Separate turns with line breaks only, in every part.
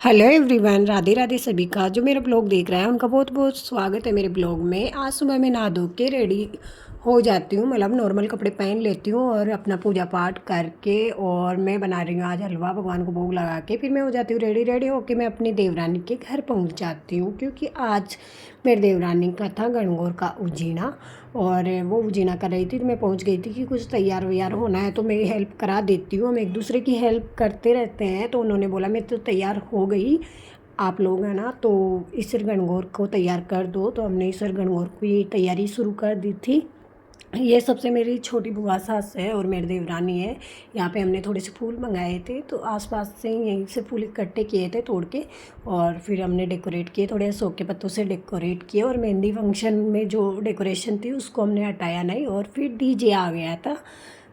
Hello everyone, Radhe Radhe सभी का जो मेरा ब्लॉग देख रहा है उनका बहुत बहुत स्वागत है मेरे ब्लॉग में। आज सुबह मैं नहा धो के रेडी हो जाती हूँ, मतलब नॉर्मल कपड़े पहन लेती हूँ और अपना पूजा पाठ करके और मैं बना रही हूँ आज हलवा भगवान को भोग लगा के। फिर मैं हो जाती हूँ रेडी। रेडी होके मैं अपनी देवरानी के घर पहुँच जाती हूँ क्योंकि आज मेरी देवरानी का था गणगौर का उजीना और वो उजीना कर रही थी। तो मैं पहुँच गई थी कि कुछ तैयार वैयार होना है तो मेरी हेल्प करा देती हूँ। हम एक दूसरे की हेल्प करते रहते हैं। तो उन्होंने बोला मैं तो तैयार हो गई, आप लोग हैं ना तो ईसर गणगौर को तैयार कर दो। तो हमने ईसर गणगौर की तैयारी शुरू कर दी थी। ये सबसे मेरी छोटी बुआ सास है और मेरी देवरानी है। यहाँ पे हमने थोड़े से फूल मंगाए थे तो आसपास से यहीं से फूल इकट्ठे किए थे तोड़ के और फिर हमने डेकोरेट किए, थोड़े अशोक के पत्तों से डेकोरेट किए। और मेहंदी फंक्शन में जो डेकोरेशन थी उसको हमने हटाया नहीं और फिर डीजे आ गया था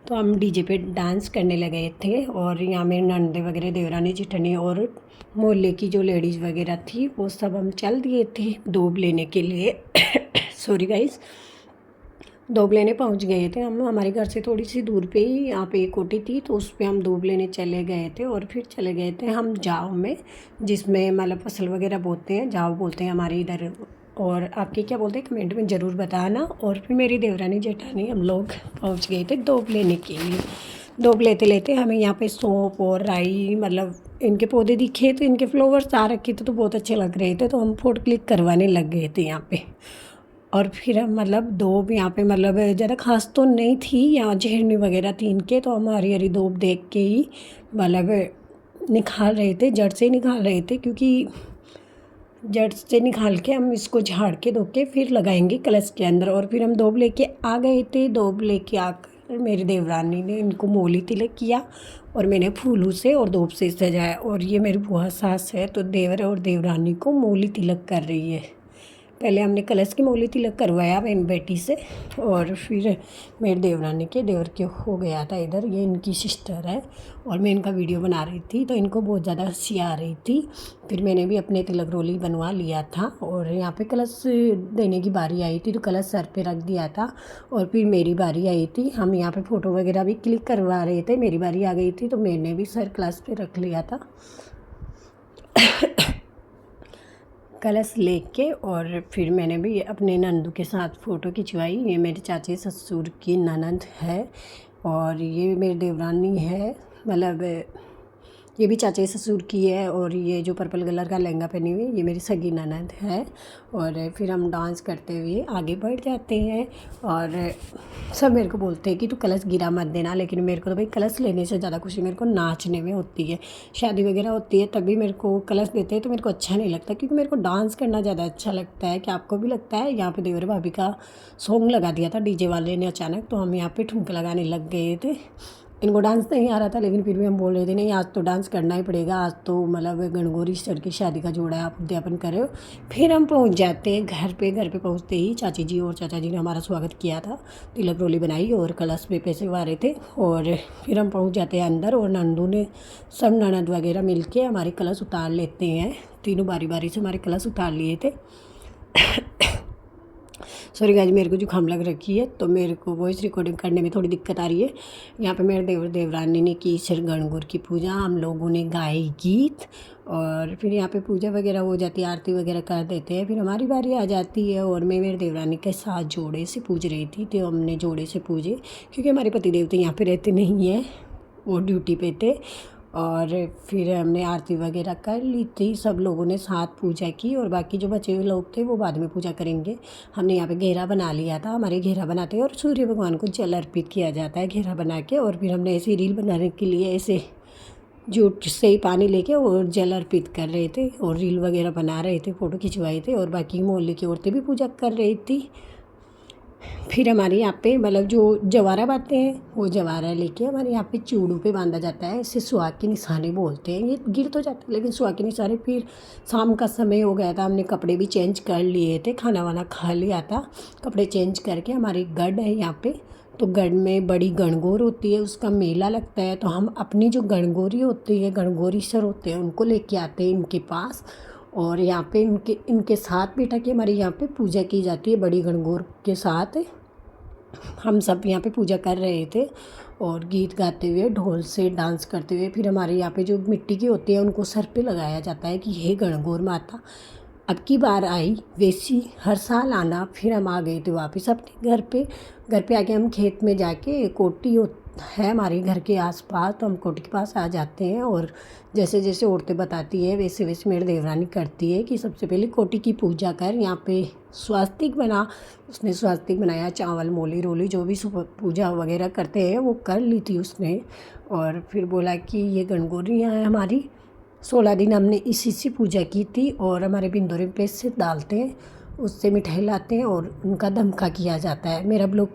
तो हम डीजे पे डांस करने लगे थे। और यहाँ मेरे नंदे वगैरह देवरानी जिठनी और मोहल्ले की जो लेडीज़ वगैरह थी वो सब हम चल दिए थे दूब लेने के लिए। सॉरी गाइस, दूब लेने पहुंच गए थे हम। हमारे घर से थोड़ी सी दूर पे ही यहाँ पे एक कोठी थी तो उस पर हम दूब लेने चले गए थे। और फिर चले गए थे हम जाओ में, जिसमें मतलब फसल वगैरह बोते हैं, जाओ बोलते हैं हमारे इधर। और आपके क्या बोलते हैं कमेंट में ज़रूर बताना। और फिर मेरी देवरानी जेठानी हम लोग पहुँच गए थे दूब लेने के लिए। दूब लेते लेते हमें यहाँ पे सौंफ और राई, मतलब इनके पौधे दिखे तो इनके फ्लावर्स आ रखे थे तो बहुत अच्छे लग रहे थे तो हम फ़ोटो क्लिक करवाने लग गए थे यहाँ पे। और फिर हम मतलब दूब यहाँ पे मतलब ज़्यादा खास तो नहीं थी, यहाँ झेड़नी वगैरह थी इनके तो हम हरी हरी दूब देख के ही मतलब निकाल रहे थे, जड़ से निकाल रहे थे क्योंकि जड़ से निकाल के हम इसको झाड़ के धो के फिर लगाएंगे कलश के अंदर। और फिर हम दूब लेके आ गए थे। दूब लेके आकर मेरी देवरानी ने इनको मोली तिलक किया और मैंने फूलों से और दूब से सजाया। और ये मेरी बुआ सास है तो देवर और देवरानी को मोली तिलक कर रही है। पहले हमने कलश की मोली तिलक करवाया बहन बेटी से और फिर मेरे देवरानी के देवर के हो गया था इधर। ये इनकी सिस्टर है और मैं इनका वीडियो बना रही थी तो इनको बहुत ज़्यादा हंसी आ रही थी। फिर मैंने भी अपने तिलक रोली बनवा लिया था और यहाँ पे कलश देने की बारी आई थी तो कलश सर पे रख दिया था। और फिर मेरी बारी आई थी, हम यहाँ पे फ़ोटो वगैरह भी क्लिक करवा रहे थे। मेरी बारी आ गई थी तो मैंने भी सर कलश पे रख लिया था कलश लेके। और फिर मैंने भी अपने नंदू के साथ फ़ोटो खिंचवाई। ये मेरे चाचे ससुर की ननद है और ये मेरी देवरानी है, मतलब ये भी चाचे ससुर की है। और ये जो पर्पल कलर का लहंगा पहनी हुई ये मेरी सगी ननद है। और फिर हम डांस करते हुए आगे बढ़ जाते हैं और सब मेरे को बोलते हैं कि तू कलश गिरा मत देना, लेकिन मेरे को तो भाई कलश लेने से ज़्यादा खुशी मेरे को नाचने में होती है। शादी वगैरह होती है तभी मेरे को कलश देते हैं तो मेरे को अच्छा नहीं लगता क्योंकि मेरे को डांस करना ज़्यादा अच्छा लगता है। कि आपको भी लगता है? यहाँ पे देवर भाभी का सॉन्ग लगा दिया था डीजे वाले ने अचानक, तो हम यहाँ पे ठुमके लगाने लग गए थे। इनको डांस नहीं आ रहा था लेकिन फिर भी हम बोल रहे थे नहीं आज तो डांस करना ही पड़ेगा, आज तो मतलब गणगौर ईश्वर की शादी का जोड़ा है, आप उद्यापन करे हो। फिर हम पहुंच जाते हैं घर पे। घर पे पहुंचते ही चाची जी और चाचा जी ने हमारा स्वागत किया था, तिलक रोली बनाई और कलश पे पैसे वारे थे। और फिर हम पहुंच जाते हैं अंदर और नंदू ने सब ननद वगैरह मिल के हमारे कलश उतार लेते हैं। तीनों बारी बारी से हमारे कलश उतार लिए थे। सॉरी गाइस, मेरे को जुकाम लग रखी है तो मेरे को वॉइस रिकॉर्डिंग करने में थोड़ी दिक्कत आ रही है। यहाँ पे मेरे देवर देवरानी ने की ईश्वर गणगौर की पूजा, हम लोगों ने गाए गीत और फिर यहाँ पे पूजा वगैरह हो जाती है, आरती वगैरह कर देते हैं। फिर हमारी बारी आ जाती है और मैं मेरे देवरानी के साथ जोड़े से पूज रही थी तो हमने जोड़े से पूजे क्योंकि हमारे पति देवते यहाँ पे रहते नहीं हैं, वो ड्यूटी पे थे। और फिर हमने आरती वगैरह कर ली थी, सब लोगों ने साथ पूजा की और बाकी जो बचे हुए लोग थे वो बाद में पूजा करेंगे। हमने यहाँ पे घेरा बना लिया था, हमारे घेरा बनाते हैं और सूर्य भगवान को जल अर्पित किया जाता है घेरा बना के। और फिर हमने ऐसे रील बनाने के लिए ऐसे जूट से ही पानी लेके और जल अर्पित कर रहे थे और रील वगैरह बना रहे थे, फ़ोटो खिंचवाए थे और बाकी मोहल्ले की औरतें भी पूजा कर रही थी। फिर हमारे यहाँ पे मतलब जो जवारा बांधते हैं वो जवारा लेके हमारे यहाँ पे चूड़ों पे बांधा जाता है, इसे सुहाग के निशाने बोलते हैं। ये गिर तो जाता है लेकिन सुहाग के निशाने। फिर शाम का समय हो गया था, हमने कपड़े भी चेंज कर लिए थे, खाना वाना खा लिया था। कपड़े चेंज करके हमारी गढ़ है यहाँ पे, तो गढ़ में बड़ी गणगौर होती है, उसका मेला लगता है तो हम अपनी जो गणगौरी होती है, गणगौरीश्वर होते हैं, उनको लेके आते हैं इनके पास। और यहाँ पे इनके साथ बैठा के हमारे यहाँ पे पूजा की जाती है बड़ी गणगौर के साथ। हम सब यहाँ पे पूजा कर रहे थे और गीत गाते हुए ढोल से डांस करते हुए। फिर हमारे यहाँ पे जो मिट्टी की होती है उनको सर पे लगाया जाता है कि हे गणगौर माता अब की बार आई, वैसी हर साल आना। फिर हम आ गए थे वापस अपने घर पे आके हम खेत में जाके कोटी है हमारे घर के आसपास, तो हम कोटी के पास आ जाते हैं। और जैसे जैसे औरतें बताती है वैसे वैसे मेरी देवरानी करती है कि सबसे पहले कोटी की पूजा कर, यहाँ पे स्वास्तिक बना। उसने स्वास्तिक बनाया, चावल मोली रोली जो भी पूजा वगैरह करते हैं वो कर ली थी उसने। और फिर बोला कि ये गणगौरियाँ हैं हमारी, 16 दिन हमने इसी से पूजा की थी। और हमारे बिंदोरे पे से डालते हैं, उससे मिठाई लाते हैं और उनका दमका किया जाता है। मेरा ब्लॉग